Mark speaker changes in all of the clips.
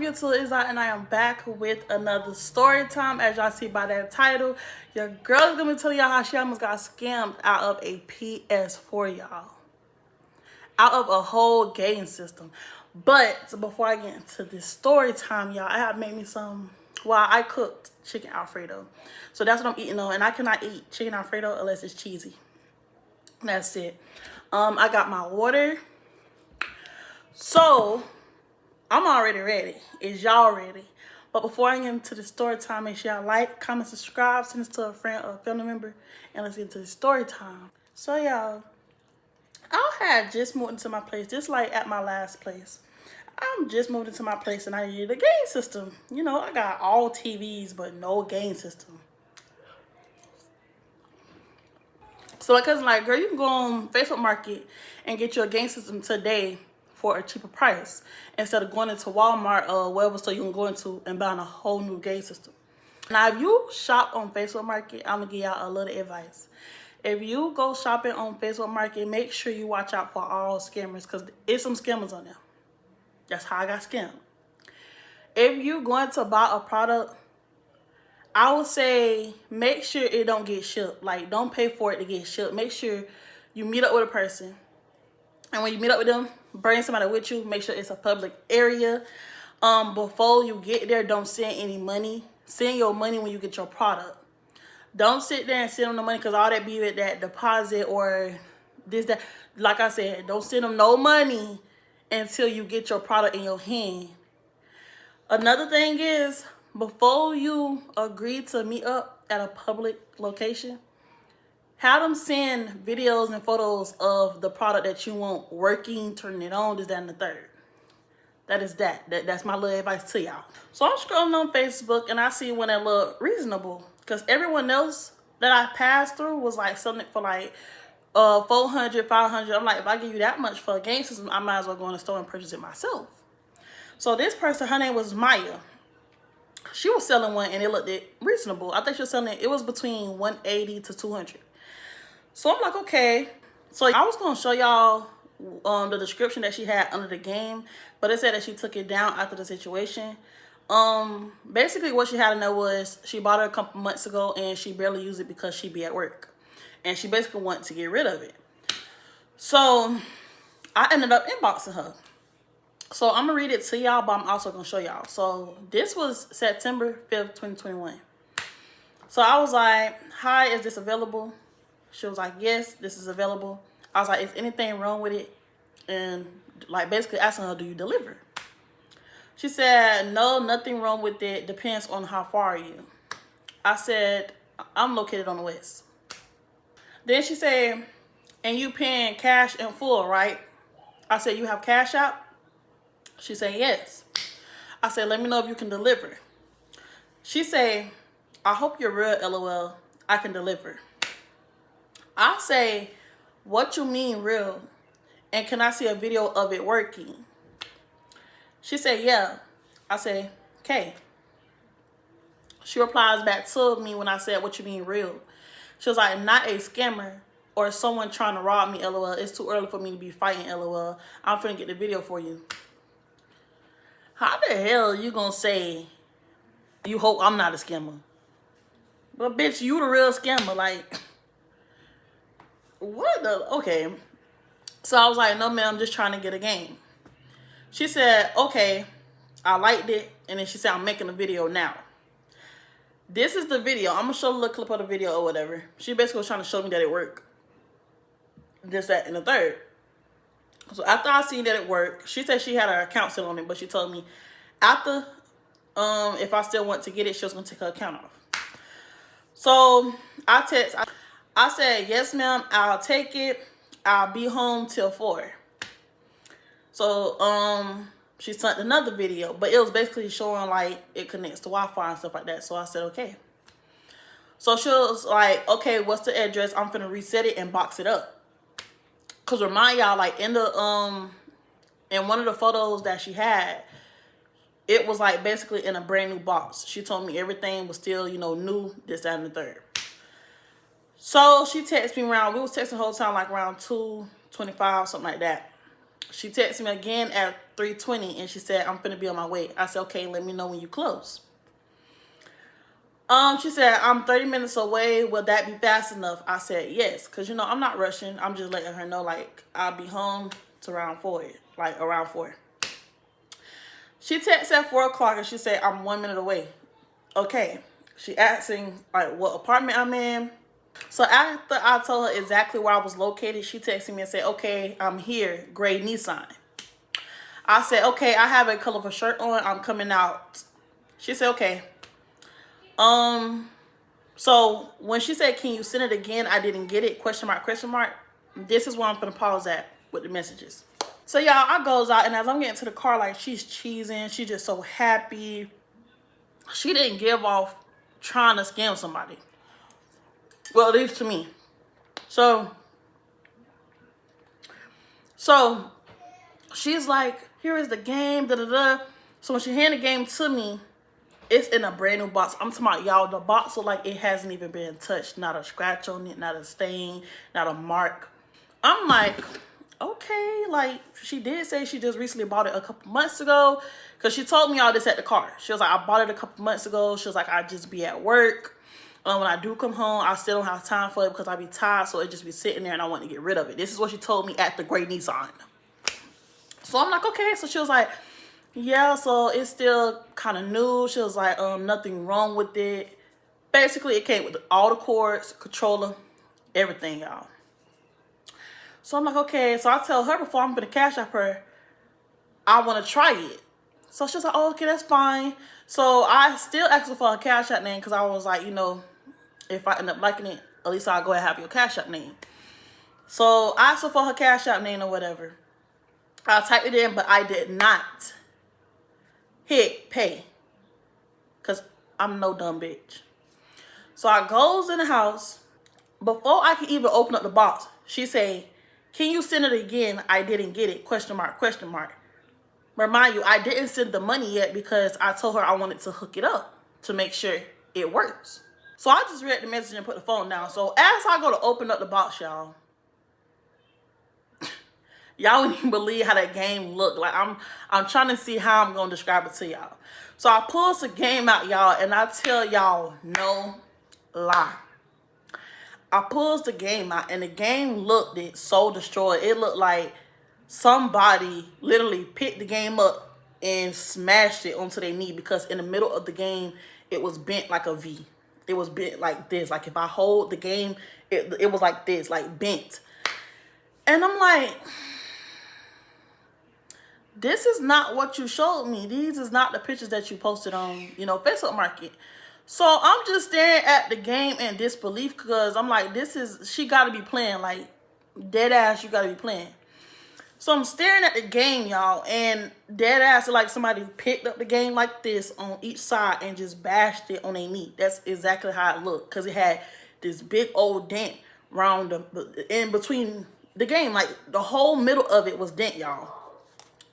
Speaker 1: YouTube? It's out, and I am back with another story time. As y'all see by that title, your girl's gonna be telling y'all how she almost got scammed out of a PS4, y'all. Out of a whole game system. But before I get into this story time, y'all, I have made me some, well, I cooked chicken Alfredo. So that's what I'm eating on, and I cannot eat chicken Alfredo unless it's cheesy. That's it. I got my water. So I'm already ready. Is y'all ready? But before I get into the story time, make sure y'all like, comment, subscribe, send this to a friend or a family member, and let's get into the story time. So y'all, I had just moved into my place, just like at my last place. I'm just moved into my place and I needed a game system. You know, I got all TVs, but no game system. So my cousin like, girl, you can go on Facebook Market and get your game system today for a cheaper price instead of going into Walmart or wherever store you can go into and buying a whole new game system. Now, if you shop on Facebook Market, I'm gonna give y'all a little advice. If you go shopping on Facebook Market, make sure you watch out for all scammers, because it's some scammers on there. That's how I got scammed. If you going to buy a product, I would say make sure it don't get shipped. Like, don't pay for it to get shipped. Make sure you meet up with a person. And when you meet up with them, bring somebody with you. Make sure it's a public area. Before you get there, don't send any money. Send your money when you get your product. Don't sit there and send them the money, because all that be with that deposit or this, that. Like I said, don't send them no money until you get your product in your hand. Another thing is, before you agree to meet up at a public location, have them send videos and photos of the product that you want working, turning it on, this, that, and the third. That's my little advice to y'all. So I'm scrolling on Facebook and I see one that look reasonable, because everyone else that I passed through was like something for like 400, 500. I'm like, if I give you that much for a game system, I might as well go in the store and purchase it myself. So this person, her name was Maya. She was selling one and it looked reasonable. I think she was selling it was between 180 to 200. So I'm like, okay. So I was gonna show y'all the description that she had under the game, but it said that she took it down after the situation. Basically what she had in there was she bought it a couple months ago and she barely used it because she be at work, and she basically wanted to get rid of it. So I ended up inboxing her. So I'm gonna read it to y'all, but I'm also gonna show y'all. So this was September 5th, 2021. So I was like, hi, is this available? She was like, yes, this is available. I was like, is anything wrong with it? And like basically asking her, do you deliver? She said, no, nothing wrong with it. Depends on how far are you. I said, I'm located on the west. Then she said, and you paying cash in full, right? I said, you have cash out? She said, yes. I said, let me know if you can deliver. She said, I hope you're real, LOL. I can deliver. I say, what you mean real? And can I see a video of it working? She said, yeah. I say, okay. She replies back to me when I said, what you mean real? She was like, not a scammer or someone trying to rob me, LOL. It's too early for me to be fighting, LOL. I'm finna get the video for you. How the hell you gonna say you hope I'm not a scammer? But bitch, you the real scammer. Like, what the? Okay. So I was like, no, man, I'm just trying to get a game. She said, okay, I liked it. And then she said, I'm making a video now. This is the video. I'm going to show a little clip of the video or whatever. She basically was trying to show me that it worked. This, that, and the third. So after I seen that it worked, she said she had her account still on it, but she told me after, if I still want to get it, she was going to take her account off. So I said, yes, ma'am, I'll take it. I'll be home till 4. So, she sent another video, but it was basically showing like it connects to Wi-Fi and stuff like that. So I said, okay. So she was like, okay, what's the address? I'm finna reset it and box it up. Cause remind y'all, like in the, in one of the photos that she had, it was like basically in a brand new box. She told me everything was still, you know, new, this, that, and the third. So she texted me around, we was texting the whole time like around 2:25, something like that. She texted me again at 3:20 and she said, I'm finna be on my way. I said, okay, let me know when you close. She said, I'm 30 minutes away. Will that be fast enough? I said, yes. Because, you know, I'm not rushing. I'm just letting her know, like, I'll be home to around 4. Like, around 4. She texted at 4 o'clock and she said, I'm 1 minute away. Okay. She asking, like, what apartment I'm in. So after I told her exactly where I was located, she texted me and said, okay, I'm here. Gray Nissan. I said, okay, I have a colorful shirt on. I'm coming out. She said, okay. So when she said, can you send it again? I didn't get it. Question mark, question mark. This is where I'm going to pause at with the messages. So y'all, I goes out and as I'm getting to the car, like she's cheesing. She's just so happy. She didn't give off trying to scam somebody. Well, at least to me. So she's like, here is the game, da da da. So when she handed the game to me, it's in a brand new box. I'm talking about, y'all, the box look like it hasn't even been touched. Not a scratch on it, not a stain, not a mark. I'm like, okay, like she did say she just recently bought it a couple months ago. Because she told me all this at the car. She was like, I bought it a couple months ago. She was like, I just be at work. When I do come home, I still don't have time for it because I be tired. So it just be sitting there and I want to get rid of it. This is what she told me at the Gray Nissan. So I'm like, okay. So she was like, yeah, so it's still kind of new. She was like, nothing wrong with it. Basically, it came with all the cords, controller, everything, y'all. So I'm like, okay. So I tell her before I'm going to cash app her, I want to try it. So she's like, oh, okay, that's fine. So I still asked her for her cash app name because I was like, you know, if I end up liking it, at least I'll go ahead and have your cash app name. So I asked her for her cash app name or whatever. I typed it in, but I did not hit pay because I'm no dumb bitch. So I goes in the house. Before I could even open up the box, she say, can you send it again? I didn't get it. Question mark, question mark. Remind you, I didn't send the money yet because I told her I wanted to hook it up to make sure it works. So I just read the message and put the phone down. So as I go to open up the box, y'all wouldn't even believe how that game looked. Like I'm trying to see how I'm gonna describe it to y'all. So I pulls the game out, y'all, and I tell y'all no lie. I pulls the game out and the game looked so destroyed. It looked like somebody literally picked the game up and smashed it onto their knee because in the middle of the game, it was bent like a V. It was bent like this. Like if I hold the game, it was like this, like bent. And I'm like, this is not what you showed me. These is not the pictures that you posted on, you know, Facebook Market. So I'm just staring at the game in disbelief because I'm like, she got to be playing, like dead ass, you got to be playing. So I'm staring at the game, y'all, and dead ass, like somebody picked up the game like this on each side and just bashed it on their knee. That's exactly how it looked because it had this big old dent around in between the game. Like the whole middle of it was dent, y'all.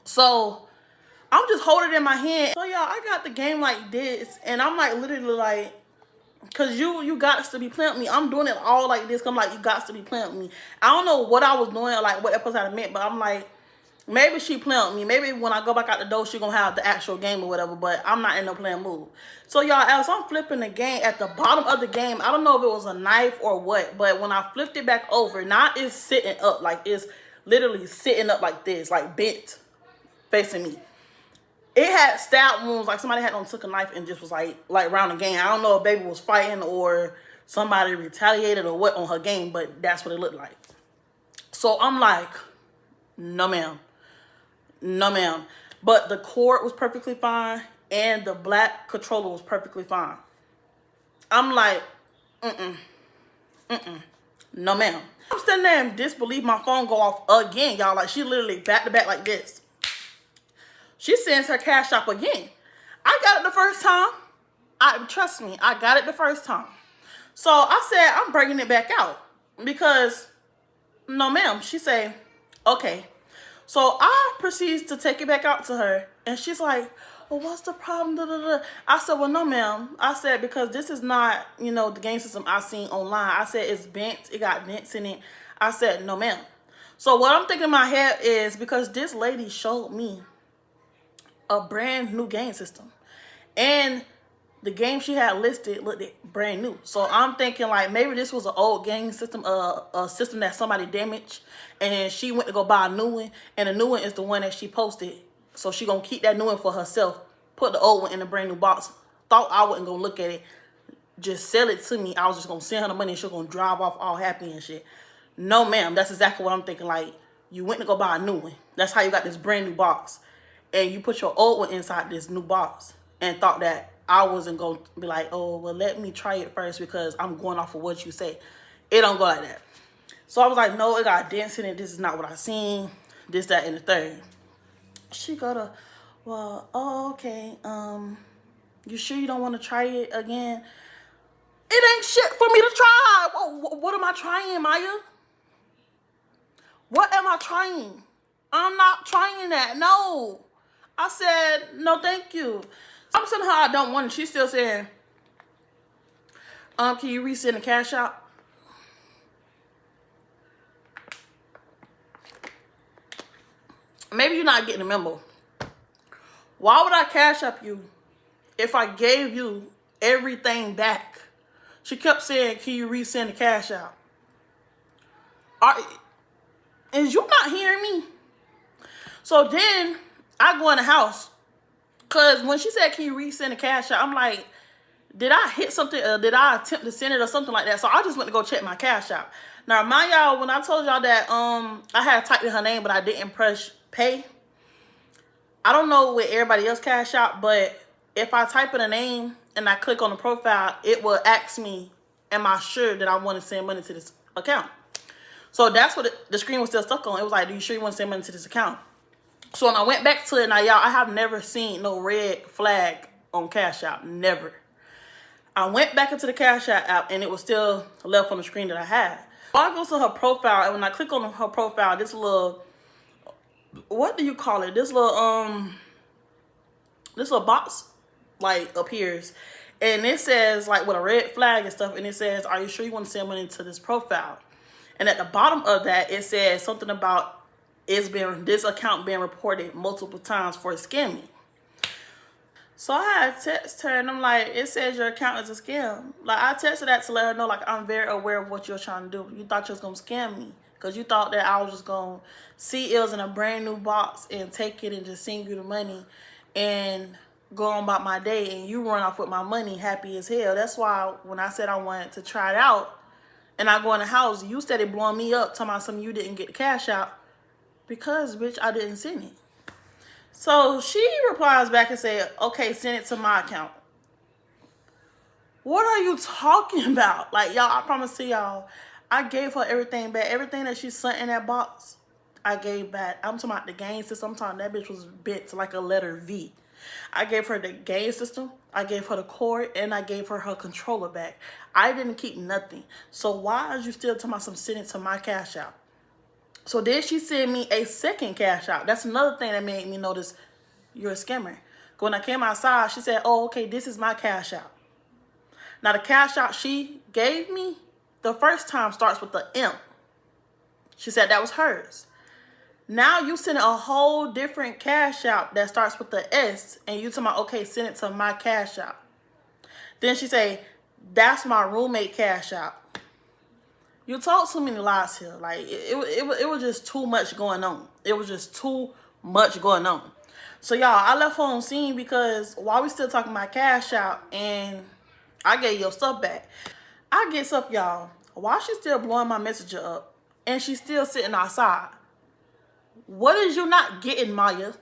Speaker 1: So I'm just holding it in my hand. So y'all, I got the game like this, and I'm like literally like, cause you got to be playing with me. I'm doing it all like this. I'm like, you got to be playing with me. I don't know what I was doing, or like what episode I meant, but I'm like, maybe she playing with me. Maybe when I go back out the door, she gonna have the actual game or whatever. But I'm not in no playing mood. So y'all, as I'm flipping the game, at the bottom of the game, I don't know if it was a knife or what, but when I flipped it back over, now it's sitting up, like it's literally sitting up like this, like bent, facing me. It had stab wounds, like somebody had took a knife and just was like around the game. I don't know if baby was fighting or somebody retaliated or what on her game, but that's what it looked like. So I'm like, no ma'am. No ma'am. But the cord was perfectly fine and the black controller was perfectly fine. I'm like, no ma'am. I'm standing there in disbelief. My phone go off again, y'all. Like she literally back to back like this. She sends her cash app again. I got it the first time. Trust me, I got it the first time. So I said, I'm bringing it back out because no ma'am. She say, okay. So I proceeds to take it back out to her and she's like, well, what's the problem? Da, da, da. I said, well, no ma'am. I said, because this is not, you know, the game system I seen online. I said, it's bent. It got dents in it. I said, no ma'am. So what I'm thinking in my head is, because this lady showed me a brand new game system, and the game she had listed looked brand new. So I'm thinking like maybe this was an old game system, a system that somebody damaged, and she went to go buy a new one, and the new one is the one that she posted. So she gonna keep that new one for herself, put the old one in a brand new box. Thought I wasn't gonna look at it, just sell it to me. I was just gonna send her the money and she was gonna drive off all happy and shit. No, ma'am. That's exactly what I'm thinking. Like, you went to go buy a new one. That's how you got this brand new box. And you put your old one inside this new box and thought that I wasn't going to be like, oh, well, let me try it first because I'm going off of what you say. It don't go like that. So I was like, no, it got dents in it. This is not what I seen. This, that, and the third. She go to, well, oh, okay. You sure you don't want to try it again? It ain't shit for me to try. What am I trying, Maya? What am I trying? I'm not trying that. No. I said, no, thank you. I'm telling her I don't want it. She's still saying, can you resend the cash out? Maybe you're not getting a memo. Why would I cash up you if I gave you everything back? She kept saying, can you resend the cash out? Is you not hearing me? So then I go in the house. Because when she said, can you resend the cash out? I'm like, did I hit something? Did I attempt to send it or something like that? So I just went to go check my cash out. Now, mind y'all, when I told y'all that I had typed in her name, but I didn't press pay. I don't know with everybody else cash out, but if I type in a name and I click on the profile, it will ask me, am I sure that I want to send money to this account? So that's what the screen was still stuck on. It was like, do you sure you want to send money to this account? So when I went back to it, now y'all, I have never seen no red flag on Cash App. Never. I went back into the Cash App and it was still left on the screen that I had. So I go to her profile, and when I click on her profile, this little, what do you call it? This little box like appears, and it says like with a red flag and stuff, and it says, are you sure you want to send money to this profile? And at the bottom of that, it says something about this account being reported multiple times for scamming. So I had text her and I'm like, it says your account is a scam. Like, I texted that to let her know, like, I'm very aware of what you're trying to do. You thought you was gonna scam me because you thought that I was just gonna see it was in a brand new box and take it and just send you the money and go on about my day, and you run off with my money happy as hell. That's why when I said I wanted to try it out and I go in the house, you started blowing me up, talking about something you didn't get the cash out because, bitch, I didn't send it. So she replies back and said, okay, send it to my account. What are you talking about? Like, y'all, I promise to y'all, I gave her everything back. Everything that she sent in that box, I gave back. I'm talking about the game system. I'm talking that bitch was bent to like a letter V. I gave her the game system, I gave her the cord, and I gave her controller back. I didn't keep nothing. So why are you still talking about some sending to my cash out? So then she sent me a second cash out. That's another thing that made me notice you're a scammer. When I came outside, she said, oh, okay, this is my cash out. Now, the cash out she gave me the first time starts with the M. She said that was hers. Now you send a whole different cash out that starts with the S, and you tell me, okay, send it to my cash out. Then she say, that's my roommate cash out. You told so many lies here. Like, it was just too much going on. It was just too much going on. So, y'all, I left her on scene because while we still talking about cash out and I gave your stuff back, I gets up, y'all, while she's still blowing my messenger up and she's still sitting outside. What is you not getting, Maya?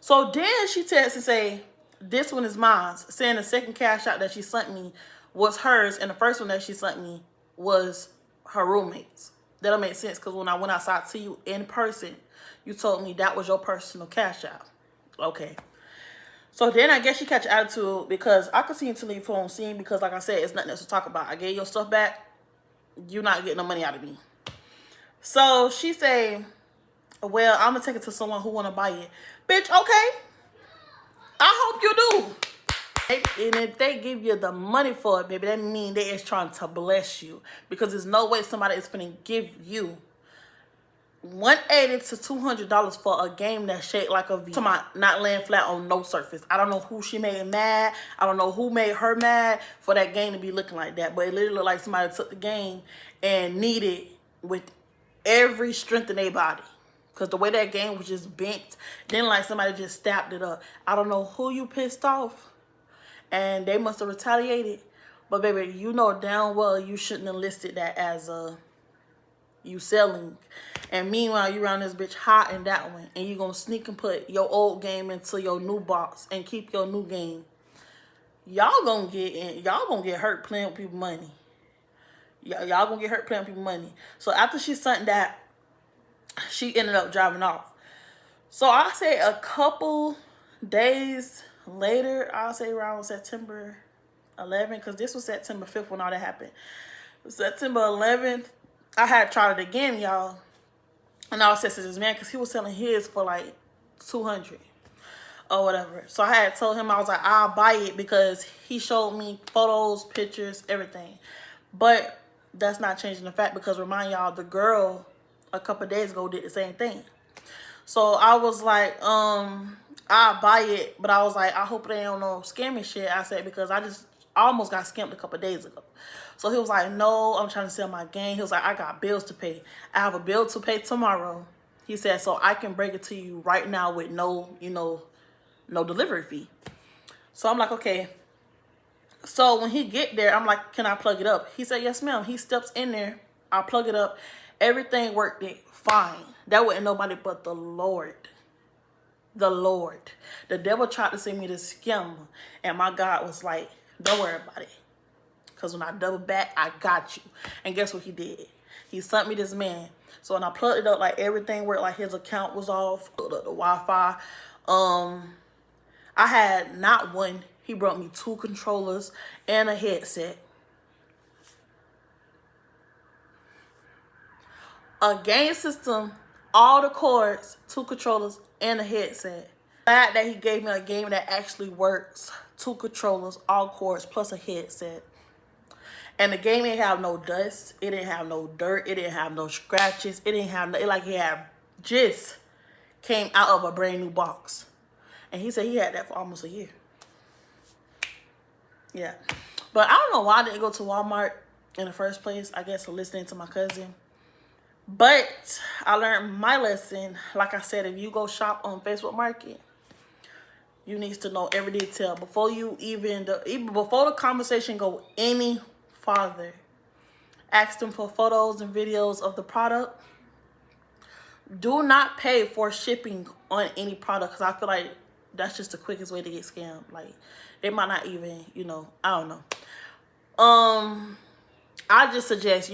Speaker 1: So then she texts and say, this one is mine, saying the second cash out that she sent me was hers, and the first one that she sent me was her roommate's. That'll make sense, because when I went outside to you in person, you told me that was your personal cash out. Okay. So then I guess she catch attitude because I continue to leave her on scene because, like I said, it's nothing else to talk about. I gave your stuff back. You're not getting no money out of me. So she say, well, I'm going to take it to someone who want to buy it. Bitch, okay. I hope you do. And if they give you the money for it, baby, that means they is trying to bless you. Because there's no way somebody is finna give you $180 to $200 for a game that's shaped like a V. Not laying flat on no surface. I don't know who she made mad. I don't know who made her mad for that game to be looking like that. But it literally looked like somebody took the game and kneaded it with every strength in their body. Because the way that game was just bent, then like somebody just stabbed it up. I don't know who you pissed off. And they must have retaliated. But baby, you know damn well you shouldn't have listed that as you selling. And meanwhile, you around this bitch hot in that one. And you gonna sneak and put your old game into your new box and keep your new game. Y'all gonna get hurt playing with people's money. Y'all gonna get hurt playing with people's money. So after she sent that, she ended up driving off. So I say a couple days later, I'll say around September 11th, because this was September 5th when all that happened. September 11th, I had tried it again, y'all. And I was said to this man, because he was selling his for like $200 or whatever. So I had told him, I was like, I'll buy it, because he showed me photos, pictures, everything. But that's not changing the fact, because remind y'all, the girl a couple days ago did the same thing. So I was like, I'll buy it, but I was like, I hope they don't know scammy shit. I said, because I almost got scammed a couple days ago. So he was like, no, I'm trying to sell my game. He was like, I got bills to pay. I have a bill to pay tomorrow. He said, so I can break it to you right now with no delivery fee. So I'm like, okay. So when he get there, I'm like, can I plug it up? He said, yes, ma'am. He steps in there. I plug it up. Everything worked it fine. That wasn't nobody but the Lord. The Lord. The devil tried to send me to scam. And my God was like, don't worry about it. Because when I double back, I got you. And guess what he did? He sent me this man. So when I plugged it up, like everything worked, like his account was off, the Wi-Fi. I had not one. He brought me 2 controllers and a headset. A game system, all the cords, 2 controllers, and a headset. Glad that he gave me a game that actually works. 2 controllers, all cords, plus a headset. And the game didn't have no dust. It didn't have no dirt. It didn't have no scratches. It didn't have no, it like it had just came out of a brand new box. And he said he had that for almost a year. Yeah. But I don't know why I didn't go to Walmart in the first place. I guess for listening to my cousin. But I learned my lesson. Like I said, if you go shop on Facebook Market, you need to know every detail before you even before the conversation go any farther. Ask them for photos and videos of the product. Do not pay for shipping on any product, because I feel like that's just the quickest way to get scammed. Like they might not even, I don't know. I just suggest,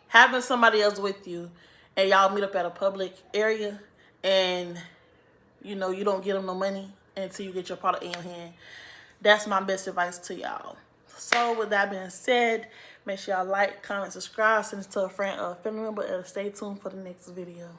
Speaker 1: having somebody else with you and y'all meet up at a public area and you don't get them no money until you get your product in your hand. That's my best advice to y'all. So with that being said, make sure y'all like, comment, subscribe, send it to a friend or a family member, and stay tuned for the next video.